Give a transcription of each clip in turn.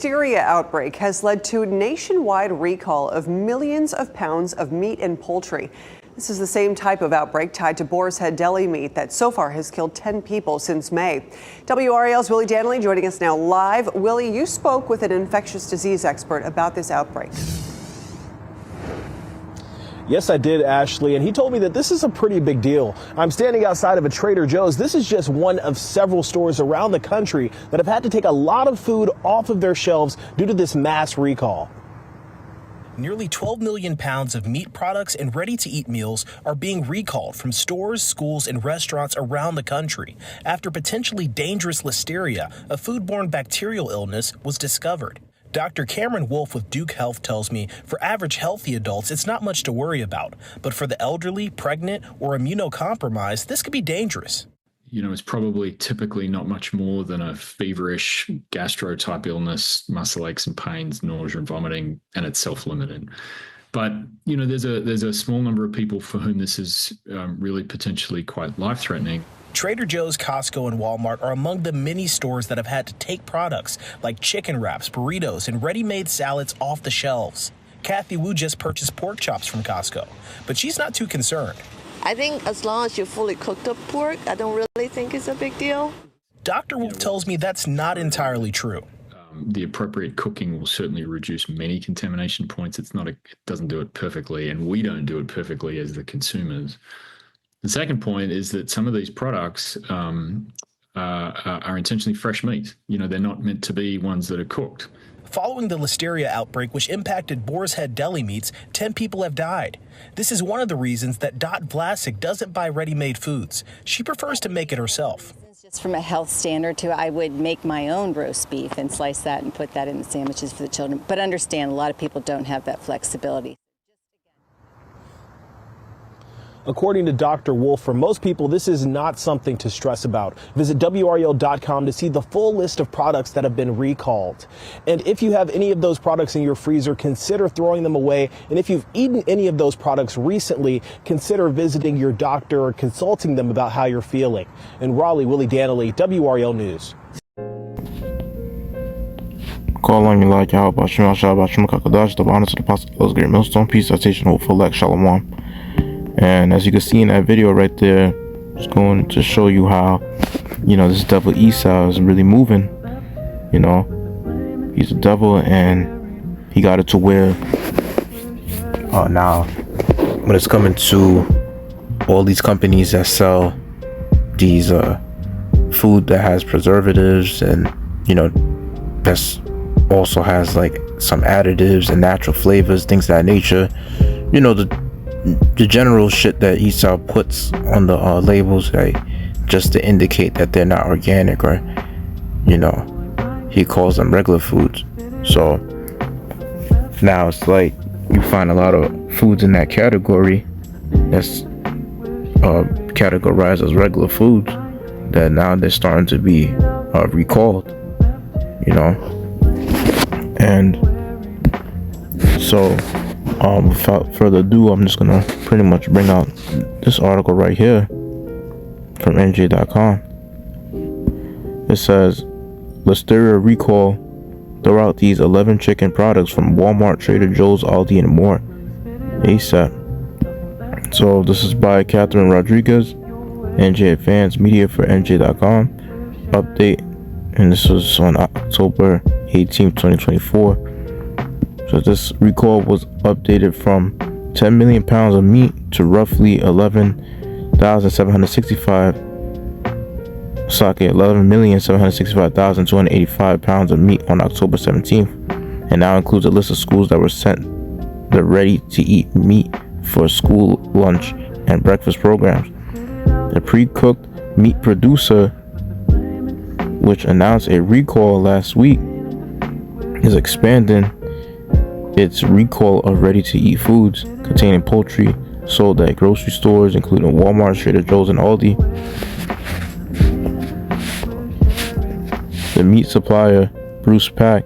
Listeria outbreak has led to a nationwide recall of millions of pounds of meat and poultry. This is the same type of outbreak tied to Boar's Head deli meat that so far has killed 10 people since May. WRAL's Willie Danley joining us now live. Willie, you spoke with an infectious disease expert about this outbreak. Yes, I did, Ashley, and he told me that this is a pretty big deal. I'm standing outside of a Trader Joe's. This is just one of several stores around the country that have had to take a lot of food off of their shelves due to this mass recall. Nearly 12 million pounds of meat products and ready-to-eat meals are being recalled from stores, schools, and restaurants around the country after potentially dangerous Listeria, a foodborne bacterial illness, was discovered. Dr. Cameron Wolf with Duke Health tells me for average healthy adults, it's not much to worry about. But for the elderly, pregnant, or immunocompromised, this could be dangerous. You know, it's probably typically not much more than a feverish gastro-type illness, muscle aches and pains, nausea and vomiting, and it's self-limited. But, you know, there's a small number of people for whom this is really potentially quite life-threatening. Trader Joe's, Costco, and Walmart are among the many stores that have had to take products like chicken wraps, burritos, and ready-made salads off the shelves. Kathy Wu just purchased pork chops from Costco, but she's not too concerned. I think as long as you fully cooked up pork, I don't really think it's a big deal. Dr. Wolf tells me that's not entirely true. The appropriate cooking will certainly reduce many contamination points. It doesn't do it perfectly, and we don't do it perfectly as the consumers. The second point is that some of these products are intentionally fresh meat. You know, they're not meant to be ones that are cooked. Following the Listeria outbreak, which impacted Boar's Head deli meats, 10 people have died. This is one of the reasons that Dot Vlasic doesn't buy ready-made foods. She prefers to make it herself. Just from a health standard too, I would make my own roast beef and slice that and put that in the sandwiches for the children. But understand, a lot of people don't have that flexibility. According to Dr. Wolf, for most people, this is not something to stress about. Visit WRAL.com to see the full list of products that have been recalled. And if you have any of those products in your freezer, consider throwing them away. And if you've eaten any of those products recently, consider visiting your doctor or consulting them about how you're feeling. In Raleigh, Willie Danley, WRAL News. And as you can see in that video right there, it's going to show you how, you know, this devil Esau is really moving. You know, he's a devil, and he got it to where now when it's coming to all these companies that sell these food that has preservatives and, you know, that's also has like some additives and natural flavors, things of that nature, you know, the general shit that Esau puts on the labels, right, just to indicate that they're not organic, or, you know, he calls them regular foods. So now it's like you find a lot of foods in that category that's categorized as regular foods that now they're starting to be recalled, you know. And so without further ado, I'm just gonna pretty much bring out this article right here from NJ.com. It says, Listeria recall, throw out these 11 chicken products from Walmart, Trader Joe's, Aldi, and more ASAP. So this is by Catherine Rodriguez, NJ Advanced Media for NJ.com. Update, and this was on October 18th, 2024. So this recall was updated from 10 million pounds of meat to roughly 11,765,285 pounds of meat on October 17th, and now includes a list of schools that were sent the ready-to-eat meat for school lunch and breakfast programs. The pre-cooked meat producer, which announced a recall last week, is expanding its recall of ready-to-eat foods containing poultry sold at grocery stores, including Walmart, Trader Joe's, and Aldi. The meat supplier, Bruce Pack,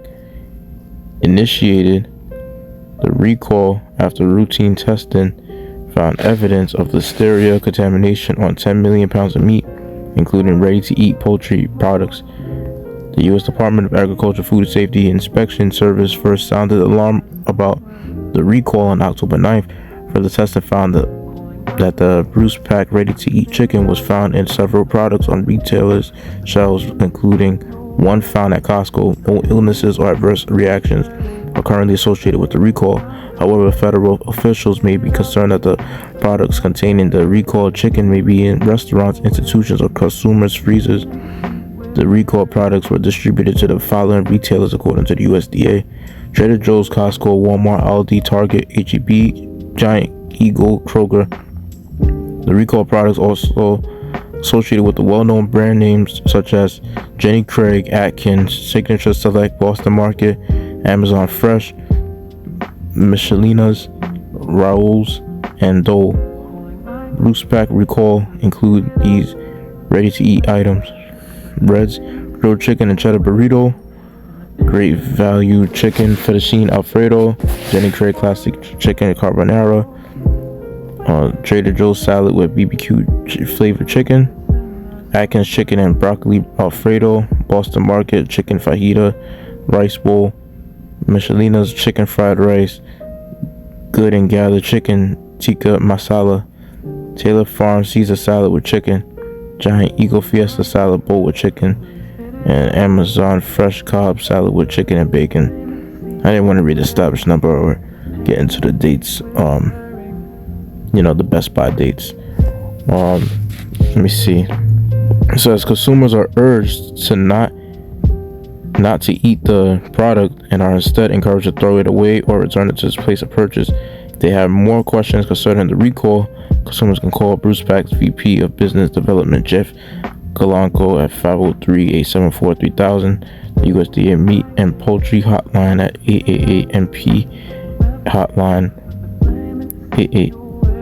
initiated the recall after routine testing found evidence of Listeria contamination on 10 million pounds of meat, including ready-to-eat poultry products. The U.S. Department of Agriculture Food Safety Inspection Service first sounded alarm about the recall on October 9th. Further testing found that the Bruce Pack ready-to-eat chicken was found in several products on retailers' shelves, including one found at Costco. No illnesses or adverse reactions are currently associated with the recall. However, federal officials may be concerned that the products containing the recalled chicken may be in restaurants, institutions, or consumers' freezers. The recalled products were distributed to the following retailers according to the USDA: Trader Joe's, Costco, Walmart, Aldi, Target, H-E-B, Giant Eagle, Kroger. The recalled products also associated with the well-known brand names such as Jenny Craig, Atkins, Signature Select, Boston Market, Amazon Fresh, Michelina's, Raoul's, and Dole. Bruce Pack recall include these ready-to-eat items: breads, grilled chicken and cheddar burrito, Great Value chicken fettuccine alfredo, Jenny Craig classic chicken carbonara, Trader Joe's salad with BBQ flavored chicken, Atkins chicken and broccoli alfredo, Boston Market chicken fajita, rice bowl, Michelina's chicken fried rice, Good and Gather chicken tikka masala, Taylor Farm Caesar salad with chicken, Giant Eagle Fiesta salad bowl with chicken, and Amazon Fresh Cobb salad with chicken and bacon. I didn't want to read the established number or get into the dates, the Best Buy dates. Let me see. It says consumers are urged to not to eat the product and are instead encouraged to throw it away or return it to its place of purchase. If they have more questions concerning the recall, consumers can call Bruce Pack's VP of Business Development, Jeff Galanco, at 503-874-3000, the USDA Meat and Poultry Hotline at 888-MP Hotline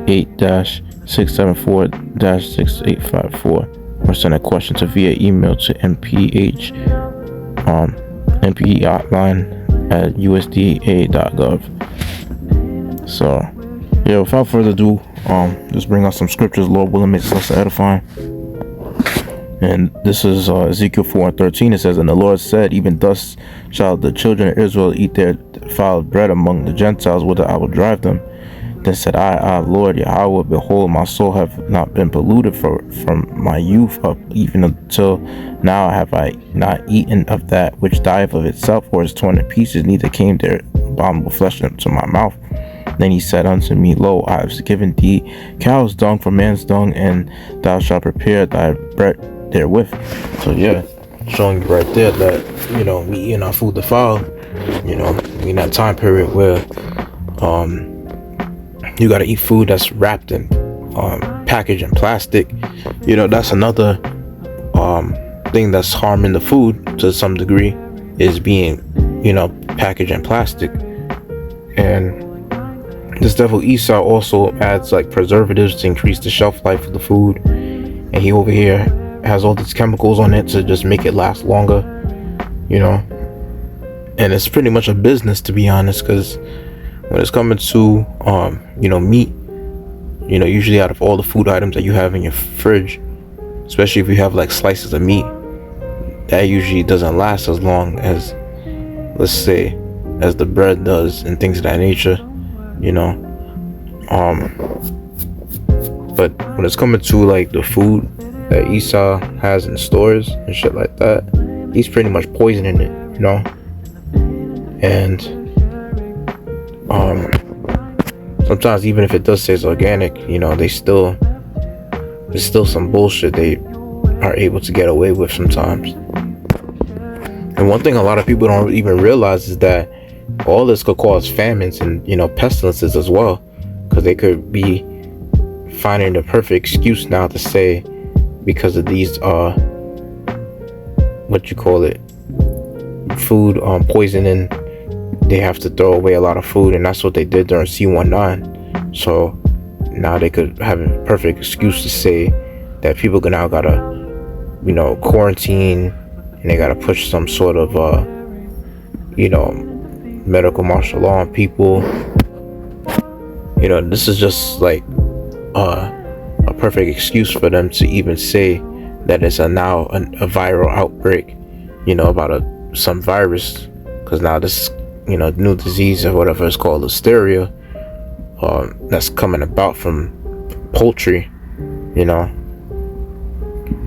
888-674-6854, or send a question to via email to mphotline@usda.gov. So, without further ado, just bring out some scriptures. Lord willing, makes us edifying. And this is Ezekiel 4:13. It says, "And the Lord said, even thus shall the children of Israel eat their defiled bread among the Gentiles, whither I will drive them. Then said I, Lord Yahweh, behold, my soul have not been polluted from my youth up, even until now have I not eaten of that which dieth of itself, or is torn in pieces, neither came there abominable flesh into my mouth. Then he said unto me, Lo, I have given thee cow's dung for man's dung, and thou shalt prepare thy bread therewith." So showing you right there that, we eating our food defiled. We in that time period where you gotta eat food that's wrapped in packaged in plastic. That's another thing that's harming the food to some degree, is being packaged in plastic. And this devil Esau also adds like preservatives to increase the shelf life of the food, and he over here has all these chemicals on it to just make it last longer, and it's pretty much a business, to be honest, because when it's coming to meat, usually out of all the food items that you have in your fridge, especially if you have like slices of meat, that usually doesn't last as long as, let's say, as the bread does and things of that nature, but when it's coming to like the food that Esau has in stores and shit like that, he's pretty much poisoning it, and sometimes even if it does say it's organic, there's still some bullshit they are able to get away with sometimes. And one thing a lot of people don't even realize is that all this could cause famines and pestilences as well, because they could be finding the perfect excuse now to say, because of these food poisoning, they have to throw away a lot of food, and that's what they did during C-19. So now they could have a perfect excuse to say that people now gotta quarantine, and they gotta push some sort of medical martial law on people. This is just like a perfect excuse for them to even say that it's now a viral outbreak, about some virus, because now this, new disease or whatever it's called, Listeria, that's coming about from poultry,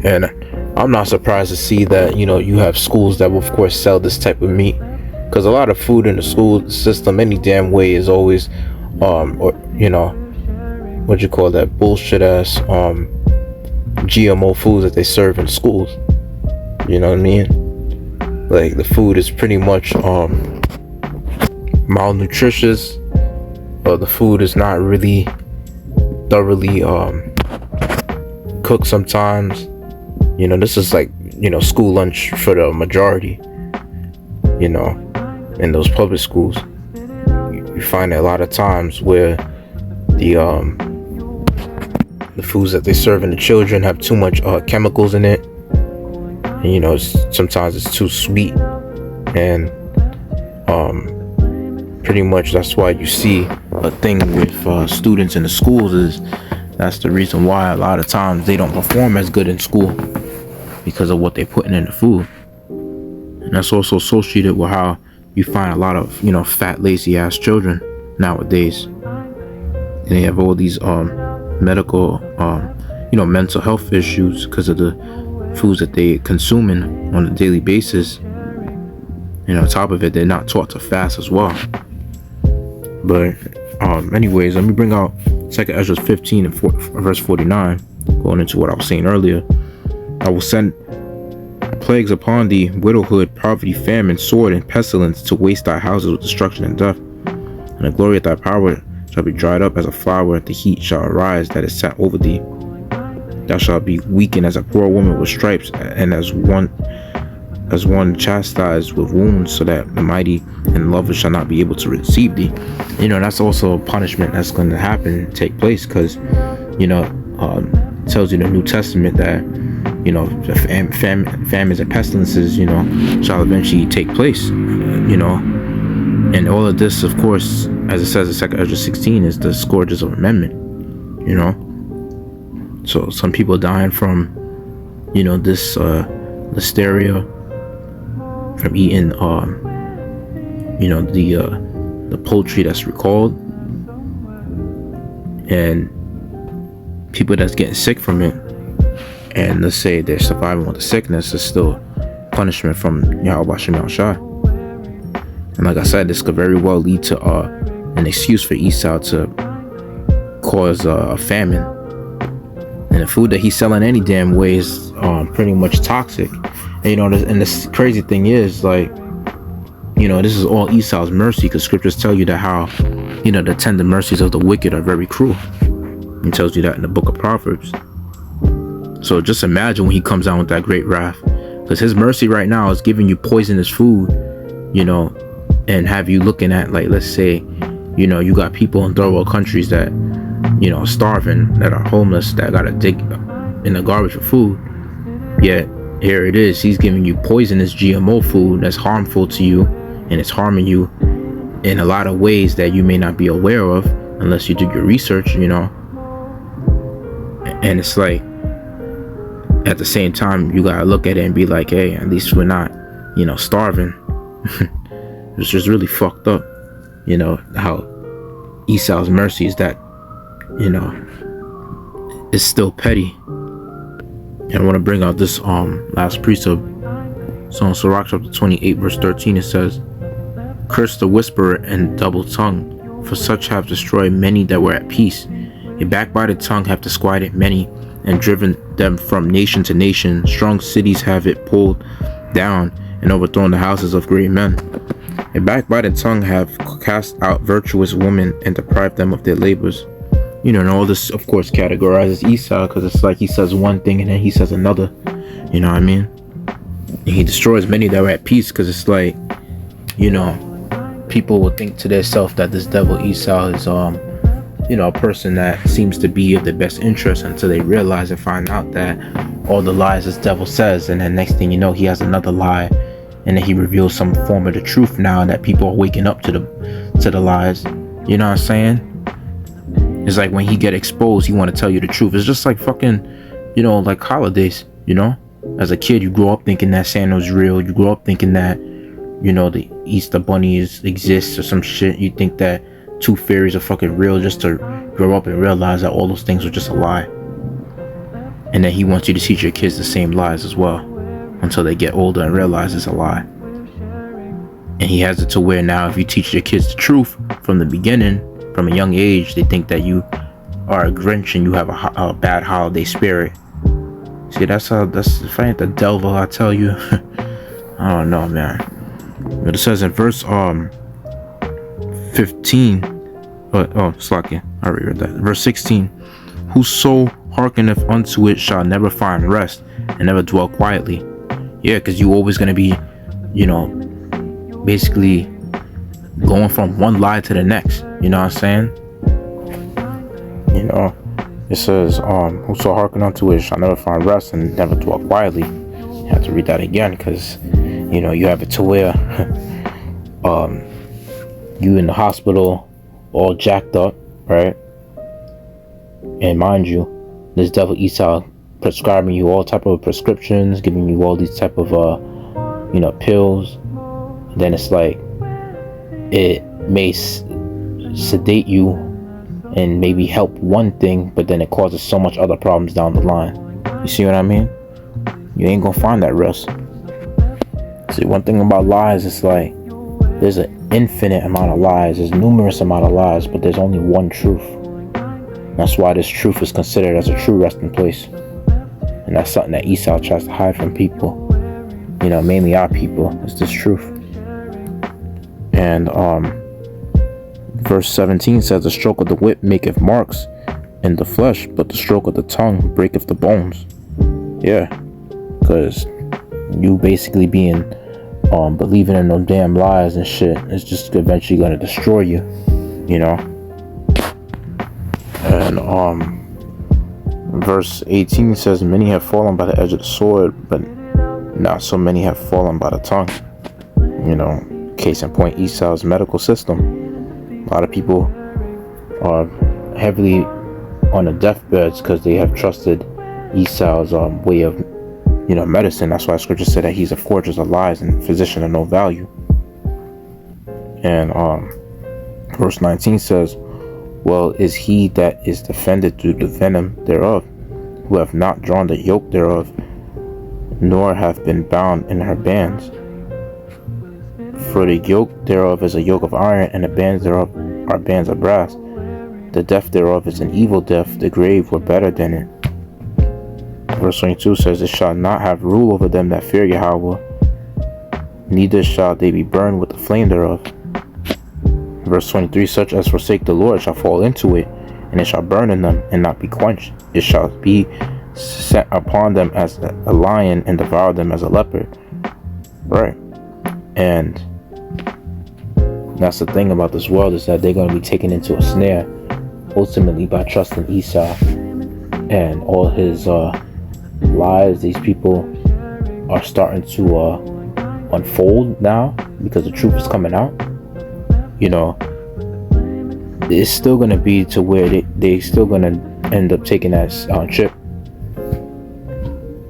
and I'm not surprised to see that, you have schools that will of course sell this type of meat, because a lot of food in the school system any damn way is always, or what you call that bullshit ass, GMO foods that they serve in schools. You know what I mean? Like, the food is pretty much malnutritious, or the food is not really thoroughly cooked sometimes. This is like, school lunch for the majority, in those public schools. You find a lot of times where the foods that they serve in the children have too much chemicals in it, and sometimes it's too sweet, and pretty much that's why you see a thing with students in the schools. That's the reason why a lot of times they don't perform as good in school, because of what they're putting in the food. And that's also associated with how you find a lot of fat, lazy ass children nowadays, and they have all these medical mental health issues because of the foods that they consuming on a daily basis. On top of it, they're not taught to fast as well. But anyways, let me bring out 2 Ezra 15 and verse 49, going into what I was saying earlier. I will send plagues upon thee, widowhood, poverty, famine, sword, and pestilence, to waste thy houses with destruction and death. And the glory of thy power shall be dried up as a flower, the heat shall arise that is set over thee. Thou shalt be weakened as a poor woman with stripes, and as one chastised with wounds, so that the mighty and lovers shall not be able to receive thee. That's also a punishment that's going to happen, take place, because it tells you in the New Testament that famines and pestilences shall eventually take place, and all of this, of course, as it says in 2 Ezra 16, is the scourges of amendment. So some people dying from this listeria, from eating the poultry that's recalled, and people that's getting sick from it, and let's say they're surviving with the sickness, is still punishment from Yahweh Shem Yahushua. And like I said, this could very well lead to an excuse for Esau to cause a famine. And the food that he's selling any damn way is pretty much toxic. And this crazy thing is, like, this is all Esau's mercy, because scriptures tell you that how the tender mercies of the wicked are very cruel. It tells you that in the book of Proverbs. So just imagine when he comes out with that great wrath, because his mercy right now is giving you poisonous food, and have you looking at, like, let's say, you got people in third world countries that, are starving, that are homeless, that gotta dig in the garbage for food. Yet here it is, he's giving you poisonous GMO food that's harmful to you, and it's harming you in a lot of ways that you may not be aware of unless you do your research, and it's like, at the same time, you gotta look at it and be like, hey, at least we're not starving. It's just really fucked up, how Esau's mercy is that it's still petty. And I want to bring out this last precept. So in Sirach chapter 28 verse 13, it says, curse the whisperer and double tongue, for such have destroyed many that were at peace. A backbited tongue hath disquieted many, and driven them from nation to nation. Strong cities have it pulled down, and overthrown the houses of great men. A backbited tongue have cast out virtuous women, and deprived them of their labors. And all this, of course, categorizes Esau, because it's like he says one thing and then he says another. You know what I mean? And he destroys many that were at peace, because it's like, people will think to themselves that this devil Esau is a person that seems to be of the best interest, until they realize and find out that all the lies this devil says, and then next thing you know, he has another lie, and then he reveals some form of the truth now, that people are waking up to the lies. You know what I'm saying? It's like when he get exposed, he want to tell you the truth. It's just like fucking, like holidays, As a kid, you grow up thinking that Santa's real. You grow up thinking that, the Easter Bunny exists or some shit. You think that tooth fairies are fucking real, just to grow up and realize that all those things are just a lie. And then he wants you to teach your kids the same lies as well, until they get older and realize it's a lie. And he has it to where now if you teach your kids the truth from the beginning, from a young age, they think that you are a Grinch and you have a bad holiday spirit. See, that's if I ain't the devil, I tell you. I don't know, man. But it says in verse 15, slacking, I already read that. Verse 16, whoso hearkeneth unto it shall never find rest and never dwell quietly. Yeah, because you always gonna be, basically going from one lie to the next. You know what I'm saying? It says, whoso hearken unto it shall never find rest and never dwell quietly. You have to read that again, because you have it to where you in the hospital all jacked up, right? And mind you, this devil Esau prescribing you all type of prescriptions, giving you all these type of pills. Then it's like it may sedate you and maybe help one thing, but then it causes so much other problems down the line. You see what I mean? You ain't gonna find that rest. See, one thing about lies is like there's an infinite amount of lies, there's numerous amount of lies, but there's only one truth. That's why this truth is considered as a true resting place. And that's something that Esau tries to hide from people, mainly our people, is this truth. And verse 17 says, the stroke of the whip maketh marks in the flesh, but the stroke of the tongue breaketh the bones. Yeah, because you basically being believing in those damn lies and shit is just eventually gonna destroy you, And verse 18 says, many have fallen by the edge of the sword, but not so many have fallen by the tongue. Case in point, Esau's medical system. A lot of people are heavily on the deathbeds because they have trusted Esau's way of medicine. That's why scripture said that he's a fortress of lies and physician of no value. And verse 19 says, well is he that is defended through the venom thereof, who have not drawn the yoke thereof, nor have been bound in her bands. For the yoke thereof is a yoke of iron, and the bands thereof are bands of brass. The death thereof is an evil death, the grave were better than it. Verse 22 says, it shall not have rule over them that fear Yahweh, neither shall they be burned with the flame thereof. Verse 23, such as forsake the Lord shall fall into it, and it shall burn in them and not be quenched. It shall be set upon them as a lion and devour them as a leopard. Right. And that's the thing about this world, is that they're going to be taken into a snare ultimately by trusting Esau and all his lies. These people are starting to unfold now because the truth is coming out. It's still going to be to where they still going to end up taking that chip,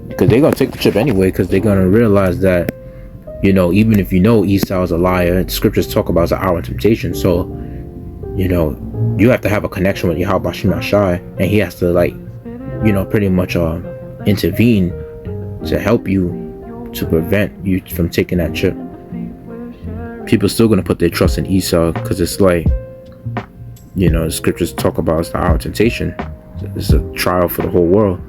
because they're going to take the chip anyway, because they're going to realize that even if Esau is a liar, the scriptures talk about the hour of temptation. So, you have to have a connection with Yahweh Shai, and he has to pretty much intervene to help you, to prevent you from taking that chip. People still gonna put their trust in Esau, because it's the scriptures talk about the hour of temptation. It's a trial for the whole world,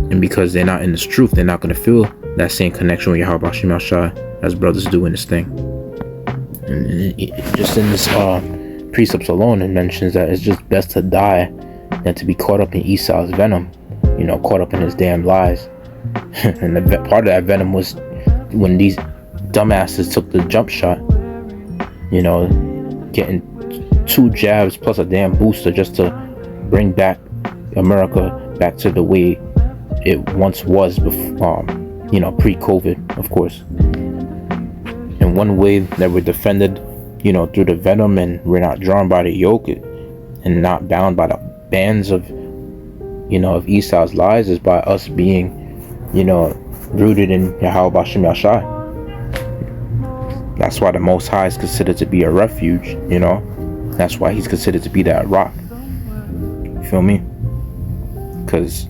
and because they're not in this truth, they're not gonna feel that same connection with Yahweh Shai as brothers do in this thing. And just in this precepts alone, it mentions that it's just best to die than to be caught up in Esau's venom, caught up in his damn lies. And the part of that venom was when these dumbasses took the jump shot, getting 2 jabs plus a damn booster just to bring back America back to the way it once was before, pre-COVID, of course. And one way that we're defended, through the venom, and we're not drawn by the yoke and not bound by the bands of Esau's lies, is by us being rooted in Yahweh Bashem Yashai. That's why the Most High is considered to be a refuge, That's why he's considered to be that rock. You feel me? Because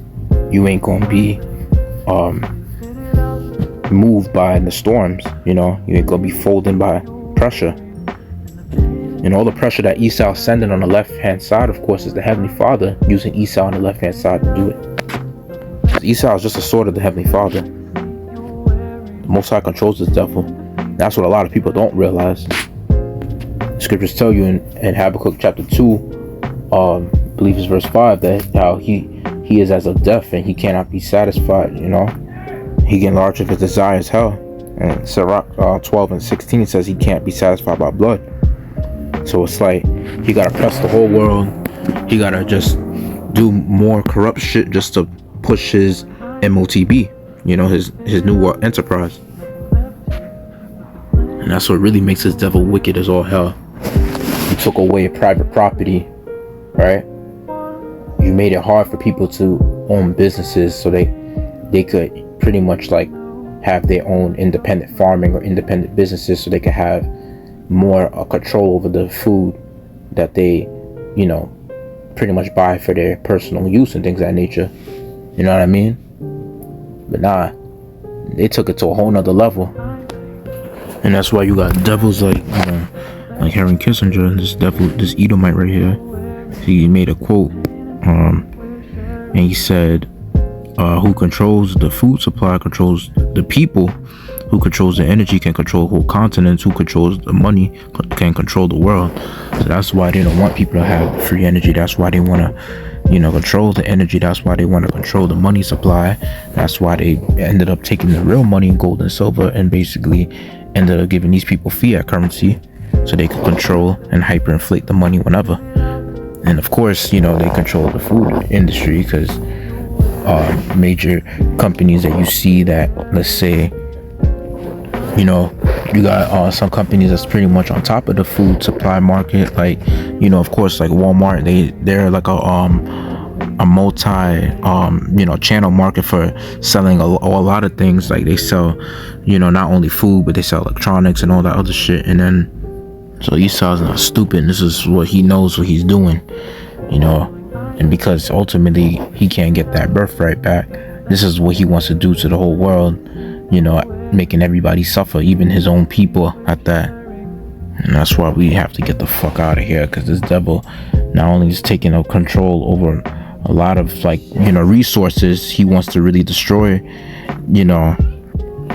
you ain't gonna be moved by the storms, You ain't gonna be folded by pressure. And all the pressure that Esau is sending on the left-hand side, of course, is the Heavenly Father using Esau on the left-hand side to do it. Esau is just a sword of the Heavenly Father. The Most High controls this devil. That's what a lot of people don't realize. The scriptures tell you in Habakkuk chapter 2, I believe it's verse 5, that how he is as of death and he cannot be satisfied, He can enlarge if his desire is hell. And Sirach 12 and 16 says he can't be satisfied by blood. So it's like he gotta press the whole world. He gotta just do more corrupt shit just to push his MOTB, his new world enterprise. And that's what really makes this devil wicked as all hell. You took away private property, right? You made it hard for people to own businesses so they could pretty much like have their own independent farming or independent businesses, so they could have more control over the food that they, pretty much buy for their personal use and things of that nature. You know what I mean? But nah, they took it to a whole nother level. And that's why you got devils like Henry Kissinger and this Edomite right here. He made a quote, and he said, who controls the food supply controls the people. Who controls the energy can control whole continents. Who controls the money can control the world. So that's why they don't want people to have free energy. That's why they want to, control the energy. That's why they want to control the money supply. That's why they ended up taking the real money, gold and silver, and basically ended up giving these people fiat currency so they could control and hyperinflate the money whenever. And of course, they control the food industry because major companies that you see that, let's say, you got some companies that's pretty much on top of the food supply market, like of course, like Walmart. They're like a multi channel market for selling a lot of things. Like they sell not only food, but they sell electronics and all that other shit. And then so Esau's not stupid. This is what he knows what he's doing, and because ultimately he can't get that birthright back, this is what he wants to do to the whole world, making everybody suffer, even his own people at that. And that's why we have to get the fuck out of here, because this devil not only is taking up control over a lot of resources, he wants to really destroy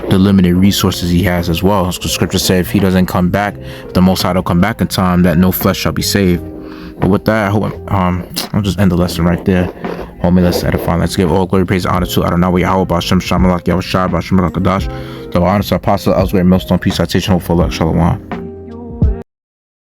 the limited resources he has as well. Scripture said if he doesn't come back, the Most High will come back in time, that no flesh shall be saved. But with that, I hope I'll just end the lesson right there. Homie, let's edify. Let's give all glory, praise, and honor to Adonai Yahweh Bashem Shamalak Yahweh Shai Bashem Kadash. The honor to Apostle Elsewhere Millstone Peace Citation Hope for Luck Shalom.